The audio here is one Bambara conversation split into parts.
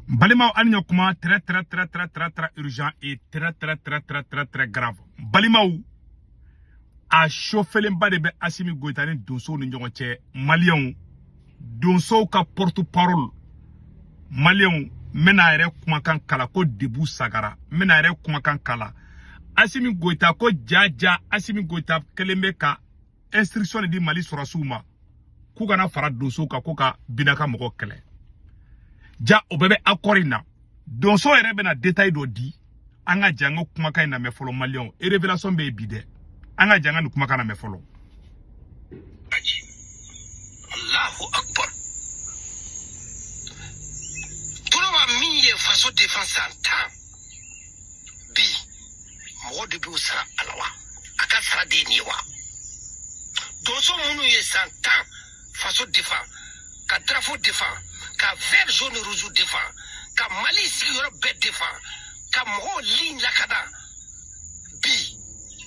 Balima anya kuma très urgent et très grave. Balima a chauffelen ba de be Assimi Goïta ni Donso ni ɲɔgɔn cɛ Malien Donso ka porte-parole Malien mena yɛrɛ kumakan kala ko Debu Sagara mena yɛrɛ kumakan kala Assimi Goïta ko jaja Assimi Goïta kelen bɛ ka instruction di Mali sɔrɔsiw ma k'u kana fara Donso kan ko ka Binaka mɔgɔ kɛlɛ ja o bɛɛ bɛ accord in na Donso yɛrɛ bɛna détail dɔ di an ka janga kumakan in na mɛ fɔlɔ Malien et révélation bɛ bi dɛ an ka janga ni kumakan na mɛ fɔlɔ Allahu Akbar Toloma min ye faso défense en temps bi mɔgɔ de b'o sara ala wa a ka sara de ni wa Donso minnu ye san 10 faso défense ka drapeau défense ka vert jaune rouge défense ka Mali sigiyɔrɔ bɛɛ défense ka mɔgɔw ligne lakada bi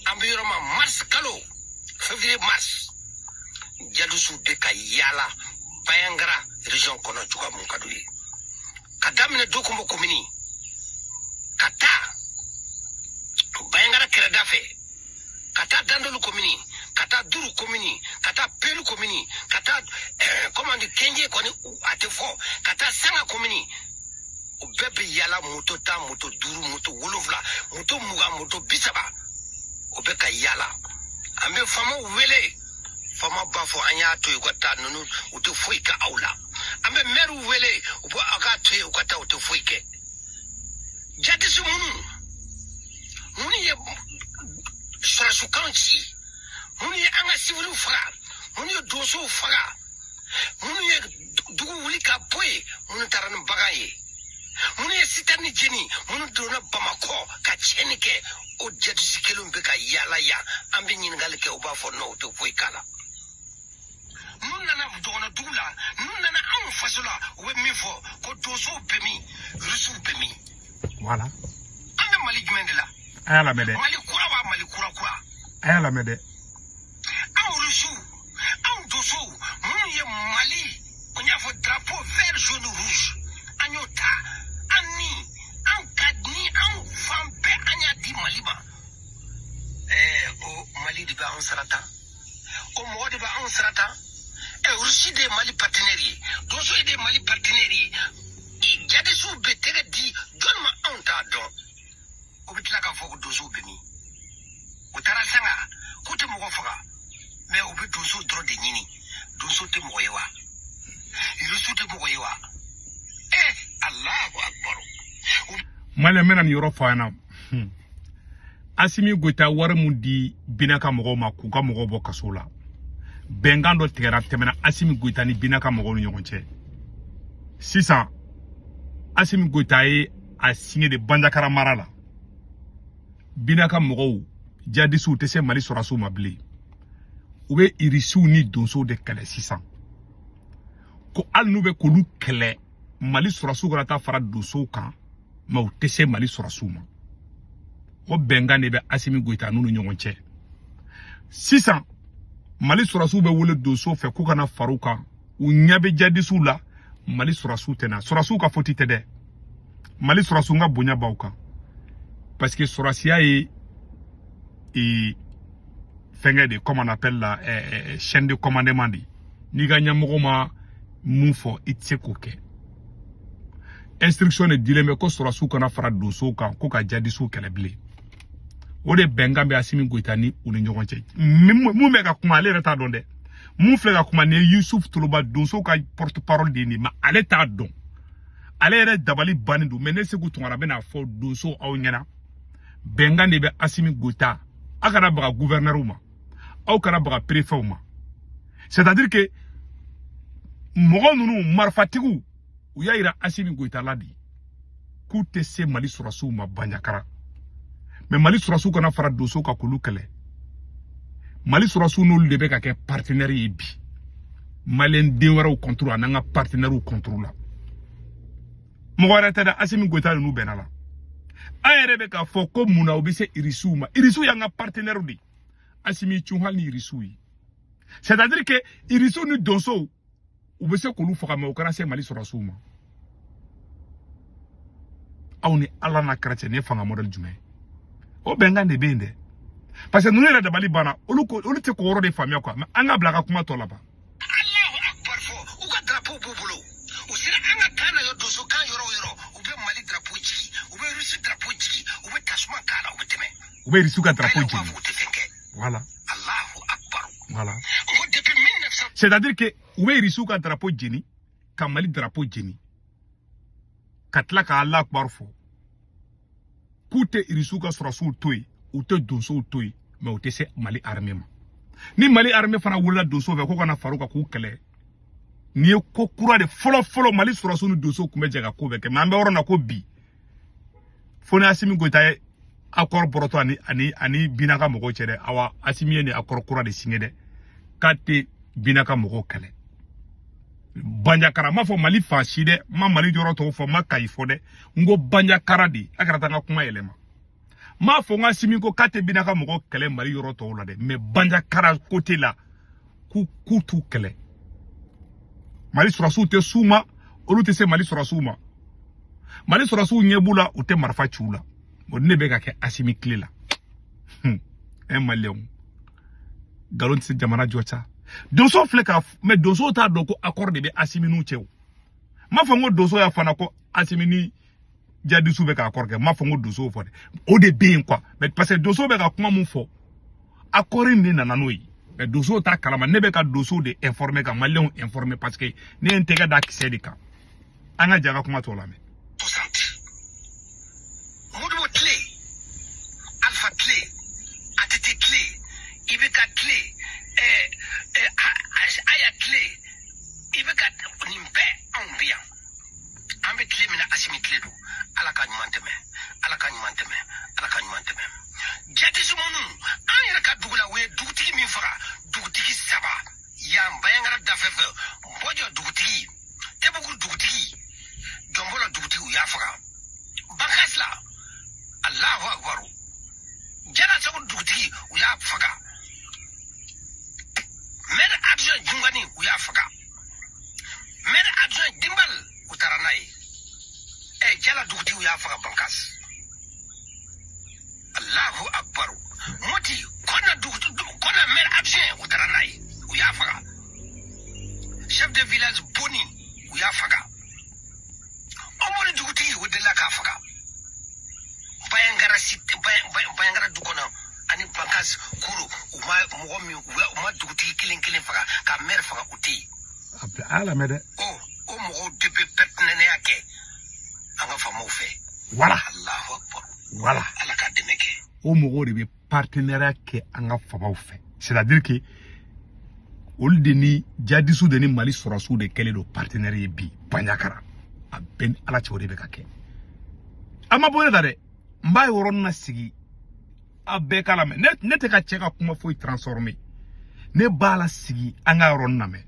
an bɛ yɔrɔ ma mars kalo février mars jadusu bɛ ka yala Bayangara région kɔnɔ cogoya mun ka d'u ye ka daminɛ Dokombo commune ka taa Bayangara kɛrɛda fɛ ka taa Dandolu commune ka taa Duru commune ka taa Pelu commune ka taa comment dire Kenje kɔni a tɛ fɔ ka taa Sanga commune o bɛɛ bɛ yala moto ta moto duru moto wolonfila moto mugan moto 30 o bɛ ka yala an bɛ famaw wele fama b'a fɔ an y'a to yen u ka taa ninnu u tɛ foyi kɛ aw la an bɛ maire wele u bɔ aw k'a to yen u ka taa u tɛ foyi kɛ jadisi minnu ye sɔrɔsikan ci minnu ye an ka civiliw faga minnu ye Donsow faga minnu ye dugu wuli ka bɔ yen minnu taara ni bagan ye minnu ye sitani jeni minnu donna Bamakɔ ka tiɲɛni kɛ o jadisi kelenw bɛ ka yala yan an bɛ ɲininkali kɛ u b'a fɔ non u tɛ foyi k'a la n'u nana dɔgɔnɔ dugu la n'u nana anw faso la u bɛ min fɔ ko Donsow bɛ min Rusiw bɛ min voilà an bɛ Mali jumɛn de la a y'a lamɛn dɛ Mali kura wa Mali kura a y'a lamɛn dɛ anw Rusiw anw Donsow minnu ye Mali o y'a fɔ drapeau vert jaune rouge an y'o ta an ni an ka ni an fan bɛɛ an y'a di Mali ma o Mali de bɛ anw sarata o mɔgɔ de bɛ anw sarata Russie de Mali partenaire ye Donso de Mali partenaire ye jadisiw bɛ tɛgɛ di jɔn ma anw t'a dɔn o bɛ tila k'a fɔ ko Donsow bɛ min o taara Sanga k'u tɛ mɔgɔ faga mais o bɛ Donso dɔrɔn de ɲini Donso tɛ mɔgɔ ye wa Rusiw tɛ mɔgɔ ye wa Allahu Akbar Malien mena ni yɔrɔ fɔ an na Assimi Goïta wari mun di Binaka mɔgɔw ma k'u ka mɔgɔw bɔ kaso la bɛnkan dɔ tigɛra tɛmɛna Assimi Goïta ni Binaka mɔgɔw ni ɲɔgɔn cɛ sisan Assimi Goïta ye a signé de Bandiakara mara la Binaka mɔgɔw jadisiw tɛ se Mali sɔrɔsiw ma bilen u bɛ Irisiw ni Donsow de kɛlɛ sisan ko hali n'u bɛ k'olu kɛlɛ Mali sɔrɔsiw kana taa fara Donsow kan mais u tɛ se Mali sɔrɔsiw ma o bɛnkan de bɛ Assimi Goïta n'u ni ɲɔgɔn cɛ sisan Mali sɔrɔsiw bɛ wele Donsow fɛ k'u kana far'u kan u ɲɛ bɛ jadisiw la Mali sɔrɔsiw tɛ na sɔrɔsiw ka faute tɛ dɛ Mali sɔrɔsiw ka bonya b'aw kan parce que sɔrɔsiya ye fɛngɛ de comme on appelle la chaîne de commandement de n'i ka ɲɛmɔgɔ ma mun fɔ i tɛ se k'o kɛ instruction de dilen bɛ ko sɔrɔsiw kana fara Donsow kan ko ka jadisiw kɛlɛ bilen o de bɛnkan bɛ Assimi Goïta ni u ni ɲɔgɔn cɛ mun bɛ ka kuma ale yɛrɛ t'a dɔn dɛ mun filɛ ka kuma ni Yusuf Toloba Donsow ka porte-parole de ye nin mais ale t'a dɔn ale yɛrɛ dabali bannen don mais ne Seku Tunkara bɛna fɔ Donsow aw ɲɛna bɛnkan de bɛ Assimi Goïta aw kana baga gouverneur ma aw kana baga préfet ma c'est-à-dire que mɔgɔ ninnu marifatigiw u y'a yira Assimi Goïta la de k'u tɛ se Mali sɔrɔsiw ma Bandiakara mais Mali sɔrɔsiw kana fara Donsow kan k'olu kɛlɛ Mali sɔrɔsiw n'olu de bɛ ka kɛ partenaire ye bi Malien den wɛrɛw contre an n'an ka partenaires contre la mɔgɔ wɛrɛ tɛ dɛ Assimi Goïta ninnu bɛnna la an yɛrɛ bɛ k'a fɔ ko munna u bɛ se Irisiw ma Irisiw y'an ka partenaires de Assimi cun hali ni Irisiw ye c'est-à-dire que Irisiw ni Donsow u bɛ se k'olu faga mais u kana se Mali sɔrɔsiw ma awni ala na chrétien ne fanga model jume o benga de bende parce que nous era da bali bana olu te ko woro de famia quoi mais anga blaga kuma to là ba Allahu akbar fo u ka drapeau bubulo u sira anga kana yo doso kan yoro u be mali drapeau jiki u be rusi drapeau jiki u be tasuma kala u be teme u be risu ka drapeau jiki voilà Allahu akbar voilà depuis 1900 c'est-à-dire que u be risu ka drapeau jini ka mali drapeau jini katla ka Allah akbar fo kute risu ka surasul toy ou te doso toy mais ou te se mali armée ma ni mali armée fana wula doso ve ko kana faruka ku kele ni ko kura de folo mali surasul doso kumbe jaga ko be ke mambe woro na ko bi foni asimi goita accord boroto ani binaka mogo chere awa asimi ni accord kura de signé de kate binaka mogo kele banjakara ma fo mali fashi de ma mali joro to fo ma kaifo de ngo banjakara di akarata nga kuma elema ma fo nga simi ko kate binaka mogo kele mali joro to la de mais banjakara côté là ku tu kele mali surasu te suma olu te se mali surasuma mali surasu nyebula u te marfa chula mo ne be ka ke asimi klela en malion galon se jamana jocha doso fleka mais doso ta doko accordé be asimi nu chew ma fa ngo doso ya fana ko asimi ni jadi sube ka accordé ma fa ngo doso fo de o de bien quoi mais parce que doso be ka kuma mun fo accordé ni nananoyi mais doso ta kalama ne be ka doso de informer ka malion informer parce que ne intega da kisedika anga jaga kuma to la me Modubo clé alpha clé ATT clé ibeka clé aya clé ibeka nimbe ambia ambe clé mina asimi clé do alaka nyumanteme jati sumunu an ka dugula we dugutigi min faga dugutigi saba ya mbayangara dafefe bojo dugutigi tebugur dugutigi jombola dugutigi ya faga bankasla Allahu akbar jana sabu dugutigi ya faga mer adjoint jungani ya faga mer adjoint dimbal utaranai jala dugutigi ya faga bankas Allahu akbar moti kona mer adjoint utaranai ya faga chef de village boni ya faga omori dugutigi wudela ka faga bayangara dukona ani bankas kuru uma dugutigi kilin faga ka mer faga uti ala mede o mo debe petnene yake anga famo fe voilà Allahu akbar voilà ala ka demeke o mo de be partenariat ke anga famo fe c'est-à-dire que ol de ni jadisu de ni mali surasu de kele do partenariat bi banyakara a ben ala chori be kake ama boye da de mbay woron na sigi abbe kala me ne te ka cheka kuma foi transformer ne bala sigi anga ron na me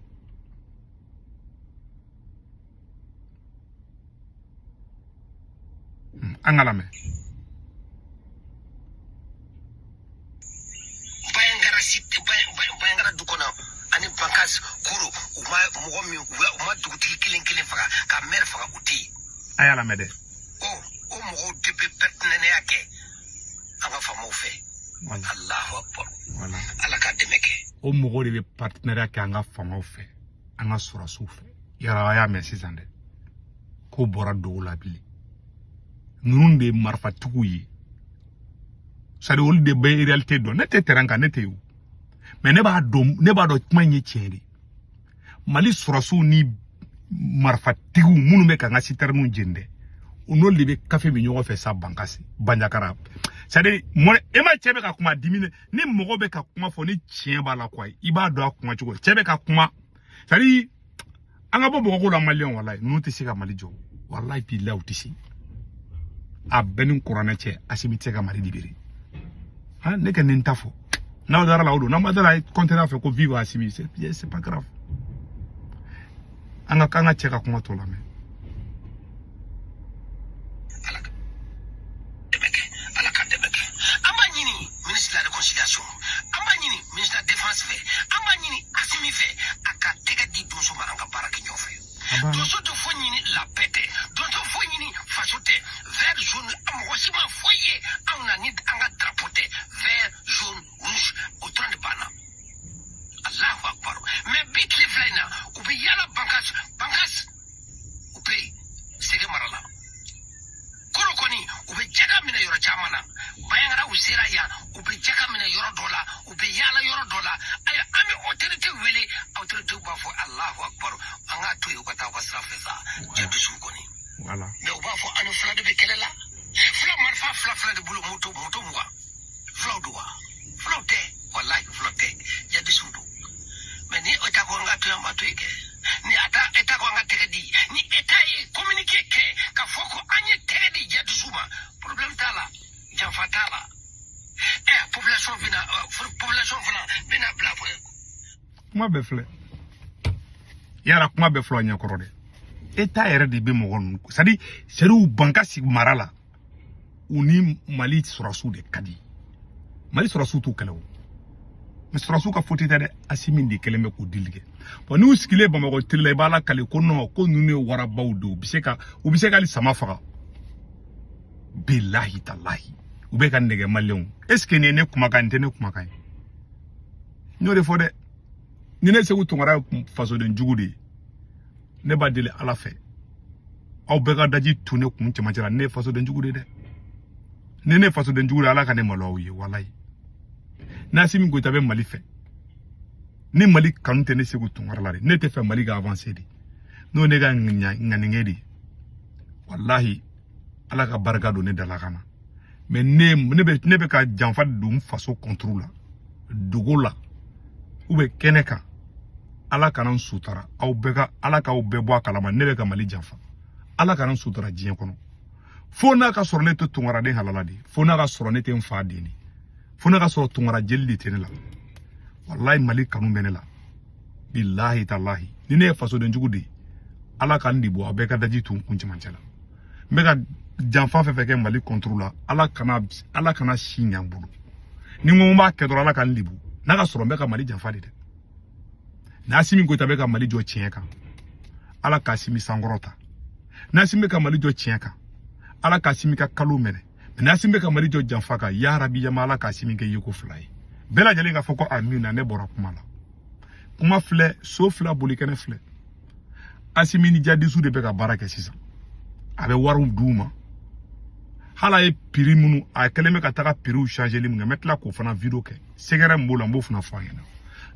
angala me bayangara dukona ani bankas kuru uma dugutigi kilin faga ka mer faga uti ayala me de o mo debe petnene yake anga famo fe Allahu akbar voilà ala ka demeke o mo de be partenariat ke anga famo fe anga surasu fe yara ya me sisande ko bora doula bili nunde marfa tukuyi sari ol de be réalité do nete teranga nete yu mais ne ba do kuma nye tiende mali surasu ni marfa tigu munu be kanga siternu jende unol de be café bi nyogo fe sa bankasi banjakara sari mo ema chebe ka kuma dimine ni mogo be ka kuma fo ni tien ba la kwai iba do kuma chugo chebe ka kuma sari anga bo ko la malion wallahi nu te sika mali jo wallahi bi la utisi a benin kurana che asimite ka mali dibiri ha ne ka nintafo na dara la odo na madara contenant fe ko vivre asimi c'est pas grave anga kanga cheka kuma to la me ministre de la réconciliation amanyini ministre de la défense fait amanyini asimi fait aka tega di donso maranga baraki nyofe donso to fonyini la pete donso fonyini fasote vers jaune am wasima foye on a ni anga drapoté vert jaune rouge autant de bana Allahu akbar mais bit le flaina ou bi yala bankas ou bi sege marala koro koni ou bi jaga mina yoro jamana bayangara usira ya ou bi jaga mina yoro dola ou bi yala yoro dola aya ami autorité wele autorité ba fo Allahu akbar anga to yo kata ko srafesa jedu su koni voilà mais ou ba fo anu fla de bekelela fla marfa fla de bulu moto muwa fla doa fla te wallahi fla te jedu su do mais ni ota ko nga to yamba to ike ni ata eta ko nga tegedi ni eta e communiquer ke ka foko anye tegedi jedu suma problème tala jam fatala population vina bla fo kuma be fle yara kuma be flo nya korode eta yere de be mo gon sadi seru banka sig marala uni mali surasu de kadi mali surasu to kalaw mais surasu ka foti de asimin de keleme ko dilige bo ni uskile ba mo ko tille bala kale ko no ko nune wara bawdo biseka li sama faga billahi tallahi ube kan nege maleon est-ce que ne kuma kan tene kuma kan nyore fode ni ne segu tongara faso de njugudi ne ba dele ala fe aw be ga daji tune kun ci majara ne faso de njugudi de ne faso de njugudi ala kan ne malawi wallahi nasimi go tabe mali fe ni mali kan tene segu tongara la ne te fe mali ga avancer di no ne ga ngani wallahi ala ka barka do ne dalakana mais ne be ka janfa dum faso contrôle dogola ou be keneka ala kana sutara aw beka ala ka be bo kalama ne be ka mali janfa ala kana sutara jiyen kono fo na ka sorne to tungara de halala di fo na ka sorne te mfa de ni fo na ka sor tungara jelli te ne la wallahi mali kanu be ne la billahi tallahi ni ne faso de njugudi ala kan di bo abeka daji tun kunci mancela mega janfa fe ke mali contrôle ala kana shinya bulu ni mo ma ke dora ala kan libu na ka soro mega mali janfa de na simi ko tabe ka mali jo chienka ala ka simi sangorota na simi ka mali jo chienka ala ka simi ka kalumene na simi ka mali jo janfa ka ya rabbi ya mala ka simi ke yiko fly bela jale nga foko amina ne bora kuma fle so fla bolikene fle asimi ni jadi su de be ka baraka sisa abe warum duma hala e piri munu a keleme ka taka piri changer limu metla ko fana video ke segere mbola mbo fana fayena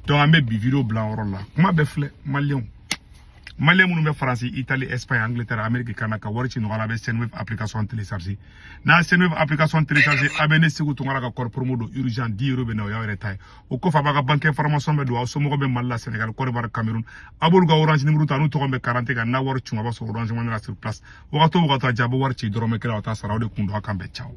donc ambe bi video blanc oro la kuma be fle malien munu be France Italie Espagne Angleterre Amérique Canada warchi no ala be Senweb application télécharger na Senweb application télécharger abene sigu to ngara ka kor promodo urgent 10 € be no ya retay o ko fa baga banque information be do so mo be malla Sénégal Côte d'Ivoire Cameroun abul ga orange numéro tanu to be 40 ga na warchi ngaba so orange man la sur place wato jabo warchi dorome kala ta saraw de kundo akambe ciao